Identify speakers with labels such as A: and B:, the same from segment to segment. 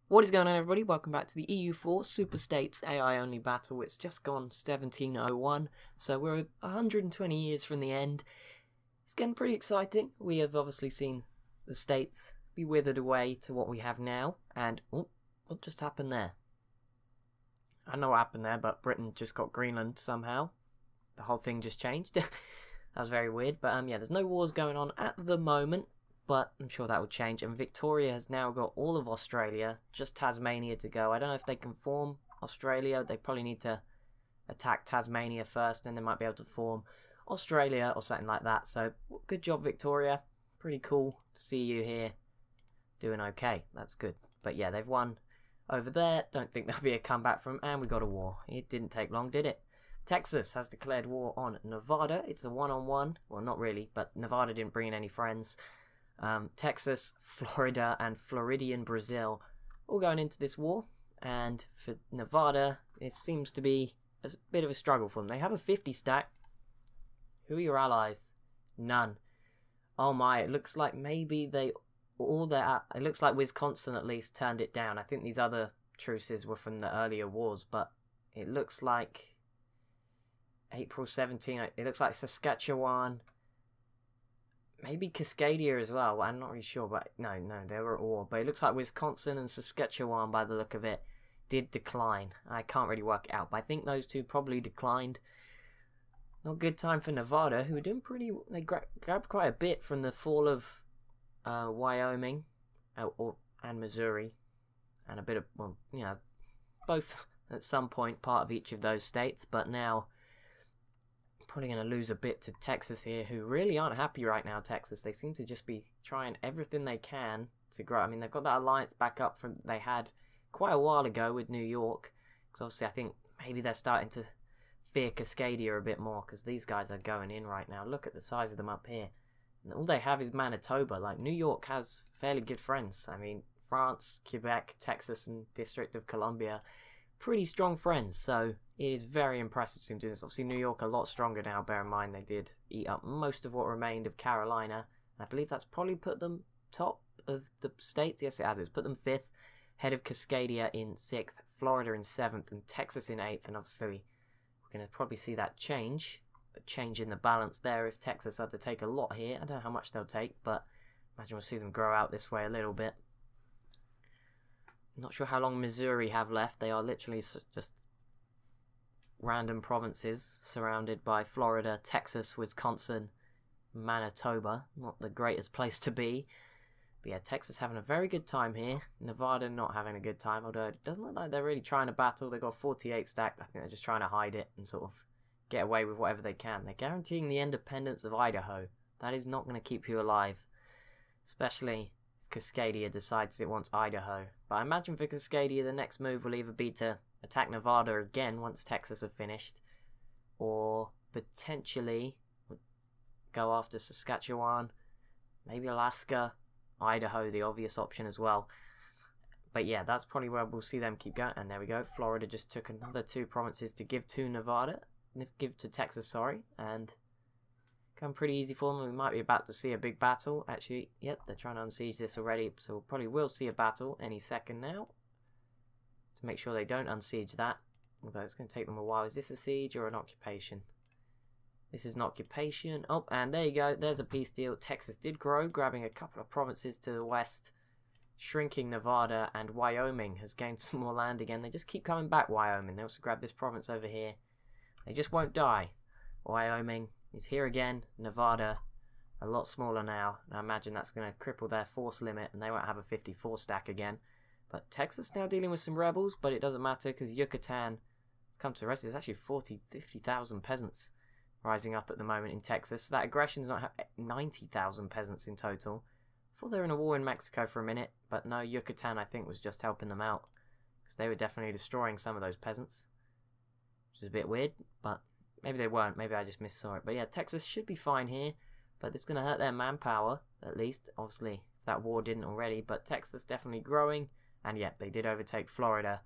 A: What is going on, everybody? Welcome back to the EU4 Super States AI only battle. It's just gone 1701, so we're 120 years from the end. It's getting pretty exciting. We have obviously seen the states be withered away to what we have now, and oh, what just happened there? I don't know what happened there, but Britain just got Greenland somehow. The whole thing just changed. That was very weird, but yeah, there's no wars going on at the moment. But I'm sure that will change. And Victoria has now got all of Australia, just Tasmania to go. I don't know if they can form Australia. They probably need to attack Tasmania first, and they might be able to form Australia or something like that. So good job, Victoria. Pretty cool to see you here doing okay. That's good. But yeah, they've won over there. Don't think there'll be a comeback from them. And we got a war. It didn't take long, did it? Texas has declared war on Nevada. It's a one-on-one. Well, not really, but Nevada didn't bring in any friends. Texas, Florida, and Floridian Brazil all going into this war, and for Nevada, it seems to be a bit of a struggle for them. They have a 50 stack. Who are your allies? None. Oh my, it looks like maybe it looks like Wisconsin at least turned it down. I think these other truces were from the earlier wars, but it looks like April 17, it looks like Saskatchewan, maybe Cascadia as well. I'm not really sure, but no, they were at war. But it looks like Wisconsin and Saskatchewan, by the look of it, did decline. I can't really work it out, but I think those two probably declined. Not a good time for Nevada, who were doing pretty. They grabbed quite a bit from the fall of Wyoming and Missouri, and a bit of, well, you know, both at some point part of each of those states, but now probably going to lose a bit to Texas here, who really aren't happy right now. Texas, they seem to just be trying everything they can to grow. I mean, they've got that alliance back up from they had quite a while ago with New York, because obviously I think maybe they're starting to fear Cascadia a bit more, because these guys are going in right now. Look at the size of them up here, and all they have is Manitoba. Like, New York has fairly good friends. I mean, France, Quebec, Texas, and District of Columbia, pretty strong friends, so it is very impressive to see them do this. Obviously, New York a lot stronger now. Bear in mind, they did eat up most of what remained of Carolina. And I believe that's probably put them top of the states. Yes, it has. It's put them 5th, head of Cascadia in 6th, Florida in 7th, and Texas in 8th. And obviously, we're going to probably see that change, a change in the balance there if Texas had to take a lot here. I don't know how much they'll take, but imagine we'll see them grow out this way a little bit. Not sure how long Missouri have left. They are literally just random provinces surrounded by Florida, Texas, Wisconsin, Manitoba. Not the greatest place to be. But yeah, Texas having a very good time here. Nevada not having a good time, although it doesn't look like they're really trying to battle. They've got 48 stacked. I think they're just trying to hide it and sort of get away with whatever they can. They're guaranteeing the independence of Idaho. That is not going to keep you alive. Especially if Cascadia decides it wants Idaho. But I imagine for Cascadia, the next move will either be to attack Nevada again once Texas have finished, or potentially go after Saskatchewan, maybe Alaska, Idaho, the obvious option as well. But yeah, that's probably where we'll see them keep going. And there we go. Florida just took another 2 provinces to give to give to Texas, sorry, and come pretty easy for them. We might be about to see a big battle. Actually, yep, they're trying to unsiege this already, so we probably will see a battle any second now. To make sure they don't unsiege that, although it's going to take them a while. Is this a siege or an occupation? This is an occupation. Oh, and there you go. There's a peace deal. Texas did grow, grabbing a couple of provinces to the west, shrinking Nevada, and Wyoming has gained some more land again. They just keep coming back, Wyoming. They also grab this province over here. They just won't die. Wyoming is here again. Nevada, a lot smaller now. I imagine that's going to cripple their force limit, and they won't have a 54 stack again. But Texas now dealing with some rebels, but it doesn't matter because Yucatan has come to the rescue. There's actually 50,000 peasants rising up at the moment in Texas. So that aggression's not 90,000 peasants in total. I thought they were in a war in Mexico for a minute, but no, Yucatan I think was just helping them out because they were definitely destroying some of those peasants, which is a bit weird, but maybe they weren't. Maybe I just missaw it. But yeah, Texas should be fine here, but it's going to hurt their manpower at least. Obviously, if that war didn't already, but Texas definitely growing. And yet, they did overtake Florida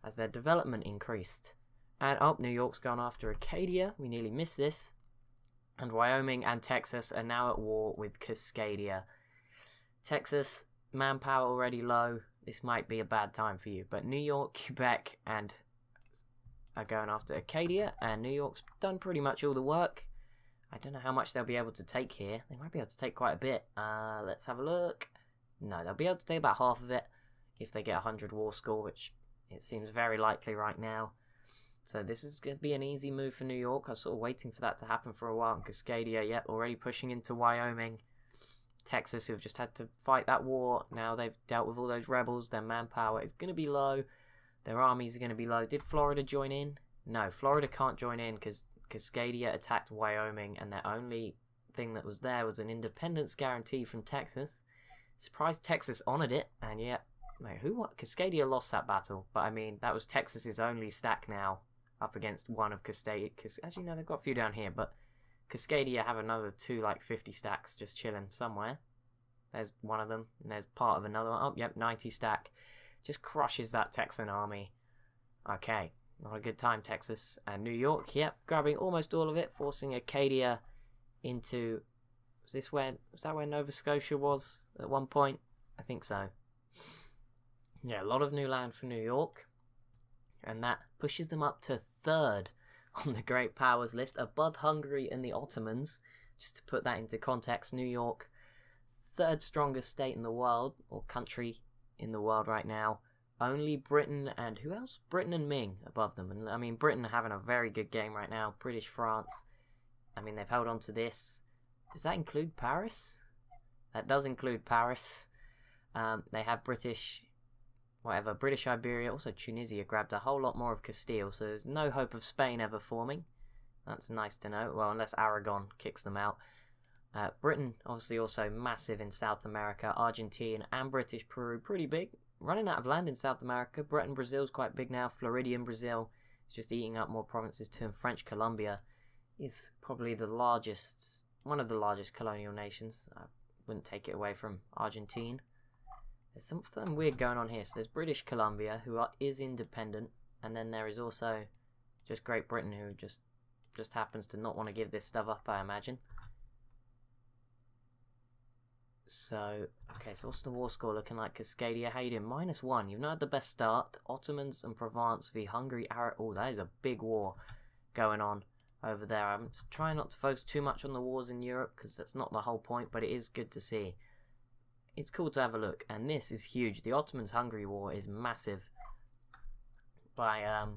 A: as their development increased. And, oh, New York's gone after Acadia. We nearly missed this. And Wyoming and Texas are now at war with Cascadia. Texas, manpower already low. this might be a bad time for you. But New York, Quebec, and are going after Acadia, and New York's done pretty much all the work. I don't know how much they'll be able to take here. They might be able to take quite a bit. Let's have a look. No, they'll be able to take about half of it if they get 100 war score, which it seems very likely right now. So this is going to be an easy move for New York. I was sort of waiting for that to happen for a while. And Cascadia, yep, already pushing into Wyoming. Texas, who have just had to fight that war. Now they've dealt with all those rebels. Their manpower is going to be low. Their armies are going to be low. Did Florida join in? No, Florida can't join in because Cascadia attacked Wyoming, and their only thing that was there was an independence guarantee from Texas. Surprised Texas honoured it, and yet, wait, who what? Cascadia lost that battle, but I mean, that was Texas's only stack now, up against one of Cascadia. Actually, no, they've got a few down here, but Cascadia have another 2 like 50 stacks just chilling somewhere. There's one of them, and there's part of another one. Oh, yep, 90 stack. Just crushes that Texan army. Okay, not a good time, Texas. And New York, yep, grabbing almost all of it, forcing Acadia into... Was that where Nova Scotia was at one point? I think so. Yeah, a lot of new land for New York. And that pushes them up to 3rd on the Great Powers list, above Hungary and the Ottomans. Just to put that into context, New York, 3rd strongest state in the world, or country in the world right now. Only Britain and who else? Britain and Ming above them. And I mean, Britain are having a very good game right now. British, France. I mean, they've held on to this. Does that include Paris? That does include Paris. They have British Iberia. Also, Tunisia grabbed a whole lot more of Castile. So there's no hope of Spain ever forming. That's nice to know. Well, unless Aragon kicks them out. Britain, obviously, also massive in South America. Argentina and British Peru, pretty big. Running out of land in South America. Britain, Brazil's quite big now. Floridian Brazil is just eating up more provinces too. And French Colombia is probably the largest, one of the largest colonial nations. I wouldn't take it away from Argentina. There's something weird going on here. So there's British Columbia, who is independent. And then there is also just Great Britain, who just happens to not want to give this stuff up, I imagine. So, okay, so what's the war score looking like? Cascadia, how you doing? -1. You've not had the best start. The Ottomans and Provence v Hungary. Oh, that is a big war going on over there. I'm trying not to focus too much on the wars in Europe, because that's not the whole point, but it is good to see. It's cool to have a look, and this is huge. The Ottomans-Hungary war is massive by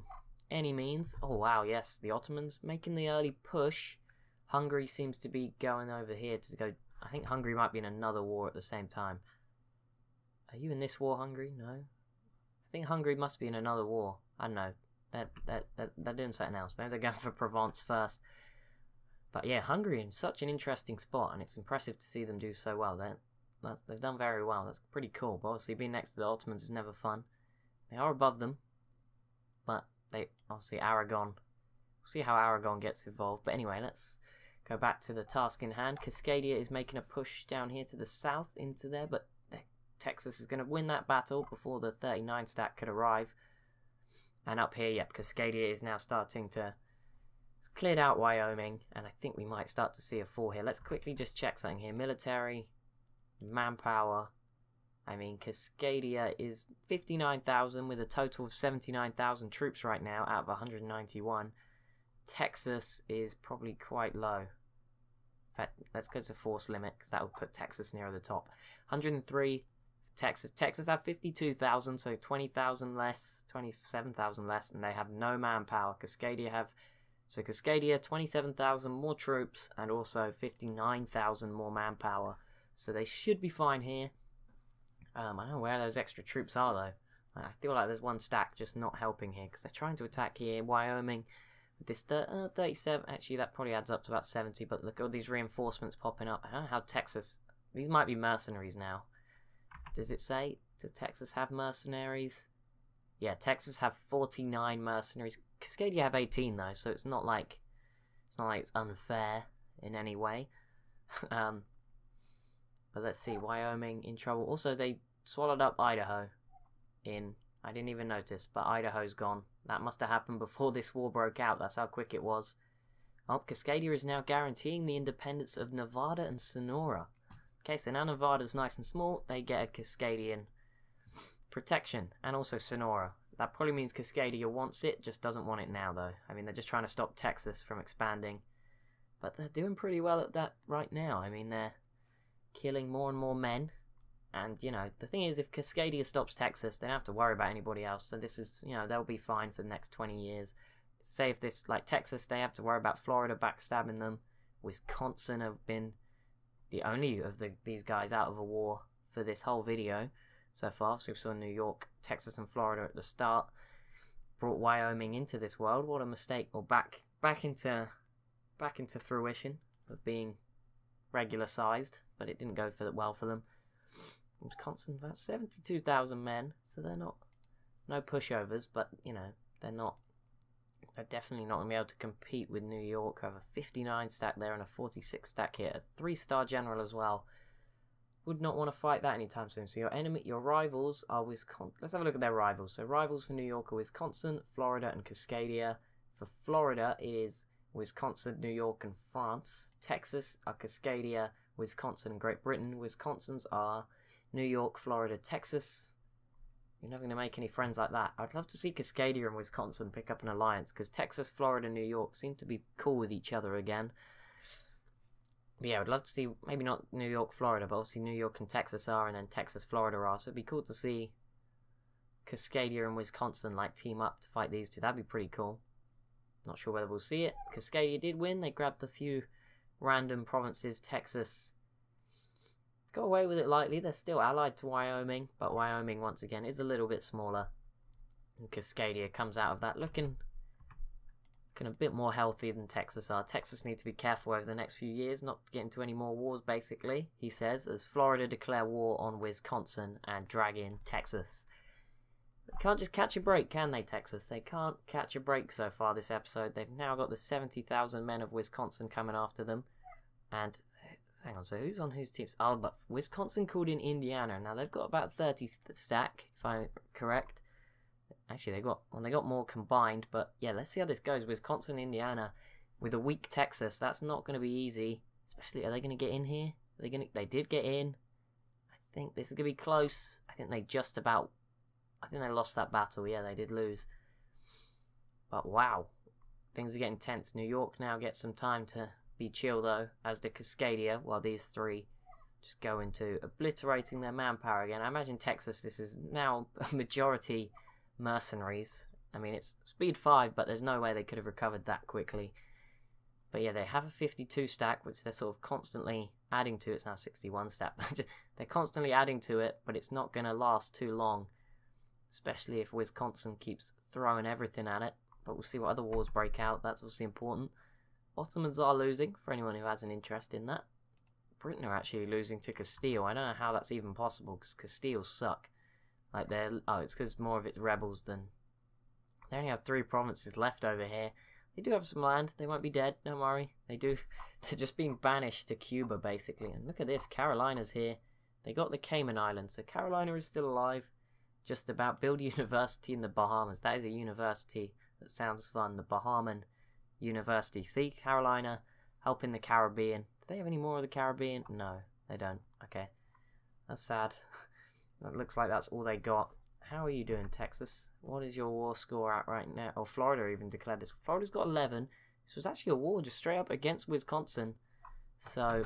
A: any means. Oh, wow, yes, the Ottomans making the early push. Hungary seems to be going over here to go... I think Hungary might be in another war at the same time. Are you in this war, Hungary? No? I think Hungary must be in another war. I don't know. They're doing something else. Maybe they're going for Provence first. But yeah, Hungary in such an interesting spot, and it's impressive to see them do so well. They've done very well. That's pretty cool. But obviously being next to the Ottomans is never fun. They are above them. But they obviously Aragon. We'll see how Aragon gets involved. But anyway, let's go back to the task in hand. Cascadia is making a push down here to the south into there, but Texas is going to win that battle before the 39 stack could arrive. And up here, yep, Cascadia is now starting to... It's cleared out Wyoming, and I think we might start to see a fall here. Let's quickly just check something here. Military, manpower. I mean, Cascadia is 59,000 with a total of 79,000 troops right now out of 191. Texas is probably quite low. In fact, let's go to force limit, because that will put Texas nearer the top. 103, Texas have 52,000, so 20,000 less, 27,000 less, and they have no manpower. Cascadia 27,000 more troops, and also 59,000 more manpower. So they should be fine here. I don't know where those extra troops are, though. I feel like there's one stack just not helping here, because they're trying to attack here. Wyoming, this 37, actually that probably adds up to about 70, but look at all these reinforcements popping up. I don't know how Texas, these might be mercenaries now. Does it say, does Texas have mercenaries? Yeah, Texas have 49 mercenaries. Cascadia have 18 though, so it's not like it's unfair in any way. But let's see, Wyoming in trouble. Also, they swallowed up Idaho I didn't even notice, but Idaho's gone. That must have happened before this war broke out. That's how quick it was. Oh, Cascadia is now guaranteeing the independence of Nevada and Sonora. Okay, so now Nevada's nice and small. They get a Cascadian protection, and also Sonora. That probably means Cascadia wants it, just doesn't want it now though. I mean, they're just trying to stop Texas from expanding. But they're doing pretty well at that right now. I mean, they're killing more and more men. And, you know, the thing is, if Cascadia stops Texas, they don't have to worry about anybody else. So this is, you know, they'll be fine for the next 20 years. Say if this, like Texas, they have to worry about Florida backstabbing them. Wisconsin have been the only of these guys out of a war for this whole video so far. So we saw New York, Texas, and Florida at the start. Brought Wyoming into this world. What a mistake. Or back into fruition of being regular sized, but it didn't go well for them. Wisconsin, about 72,000 men, so they're not no pushovers, but you know they're definitely not gonna be able to compete with New York, who have a 59 stack there and a 46 stack here, a 3-star general as well. Would not want to fight that anytime soon. So your rivals are Wisconsin. Let's have a look at their rivals. So rivals for New York are Wisconsin, Florida, and Cascadia. For Florida, it is Wisconsin, New York, and France. Texas are Cascadia, Wisconsin, and Great Britain. Wisconsin's are New York, Florida, Texas. You're never going to make any friends like that. I'd love to see Cascadia and Wisconsin pick up an alliance, because Texas, Florida, New York seem to be cool with each other again. But yeah, I'd love to see, maybe not New York, Florida, but obviously New York and Texas are, and then Texas, Florida are. So it'd be cool to see Cascadia and Wisconsin like team up to fight these two. That'd be pretty cool. Not sure whether we'll see it. Cascadia did win. They grabbed a few random provinces. Texas got away with it lightly. They're still allied to Wyoming, but Wyoming once again is a little bit smaller. And Cascadia comes out of that looking a bit more healthy than Texas are. Texas need to be careful over the next few years not to get into any more wars, basically, he says, as Florida declare war on Wisconsin and drag in Texas. They can't just catch a break, can they, Texas? They can't catch a break so far this episode. They've now got the 70,000 men of Wisconsin coming after them. And hang on, so who's on whose teams? Oh, but Wisconsin called in Indiana. Now they've got about 30 stack, if I'm correct. Actually, they got more combined, but yeah, let's see how this goes. Wisconsin, Indiana, with a weak Texas, that's not going to be easy. Especially, are they going to get in here? They did get in. I think this is going to be close. I think they lost that battle. Yeah, they did lose. But wow, things are getting tense. New York now gets some time to be chill though, as the Cascadia, while these three just go into obliterating their manpower again. I imagine Texas, this is now a majority mercenaries. I mean, it's speed 5, but there's no way they could have recovered that quickly. But yeah, they have a 52 stack, which they're sort of constantly adding to. It's now 61 stack. They're constantly adding to it, but it's not going to last too long, especially if Wisconsin keeps throwing everything at it. But we'll see what other wars break out. That's obviously important. Ottomans are losing, for anyone who has an interest in that. Britain are actually losing to Castile. I don't know how that's even possible, because Castile suck. Like it's because more of it's rebels than... They only have 3 provinces left over here. They do have some land. They won't be dead, don't worry. They do. They're just being banished to Cuba, basically. And look at this, Carolina's here. They got the Cayman Islands, so Carolina is still alive. Just about. Build a university in the Bahamas. That is a university that sounds fun. The Bahamian University. See, Carolina helping the Caribbean. Do they have any more of the Caribbean? No, they don't. Okay. That's sad. It looks like that's all they got. How are you doing, Texas? What is your war score at right now? Oh, Florida even declared this. Florida's got 11. This was actually a war just straight up against Wisconsin. So,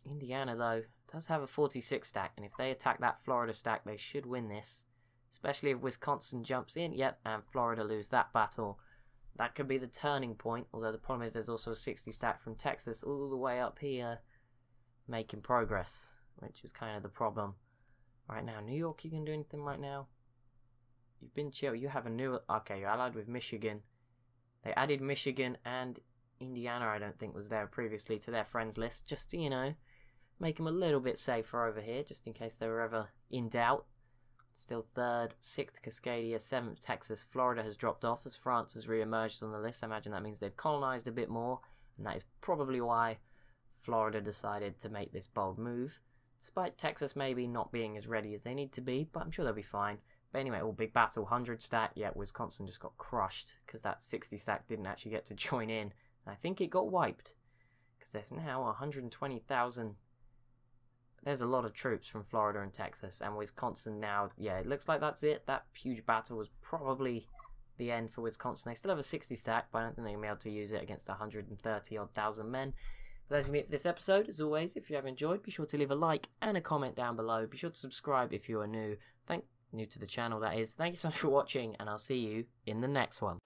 A: Indiana, though, does have a 46 stack. And if they attack that Florida stack, they should win this. Especially if Wisconsin jumps in. Yep, and Florida lose that battle. That could be the turning point. Although the problem is there's also a 60 stack from Texas all the way up here making progress, which is kind of the problem right now. New York, you can do anything right now? You've been chill. You have a new... Okay, you're allied with Michigan. They added Michigan and Indiana, I don't think, was there previously to their friends list. Just to, you know, make them a little bit safer over here, just in case they were ever in doubt. Still 3rd, 6th Cascadia, 7th Texas. Florida has dropped off as France has re-emerged on the list. I imagine that means they've colonized a bit more, and that is probably why Florida decided to make this bold move, despite Texas maybe not being as ready as they need to be, but I'm sure they'll be fine. But anyway, all big battle, 100 stack. Yeah, Wisconsin just got crushed because that 60 stack didn't actually get to join in. And I think it got wiped because there's now 120,000. there's a lot of troops from Florida and Texas, and Wisconsin now, yeah, it looks like that's it. That huge battle was probably the end for Wisconsin. They still have a 60 stack, but I don't think they're going to be able to use it against 130-odd thousand men. But that's going to be it for this episode. As always, if you have enjoyed, be sure to leave a like and a comment down below. Be sure to subscribe if you are new to the channel, that is. Thank you so much for watching, and I'll see you in the next one.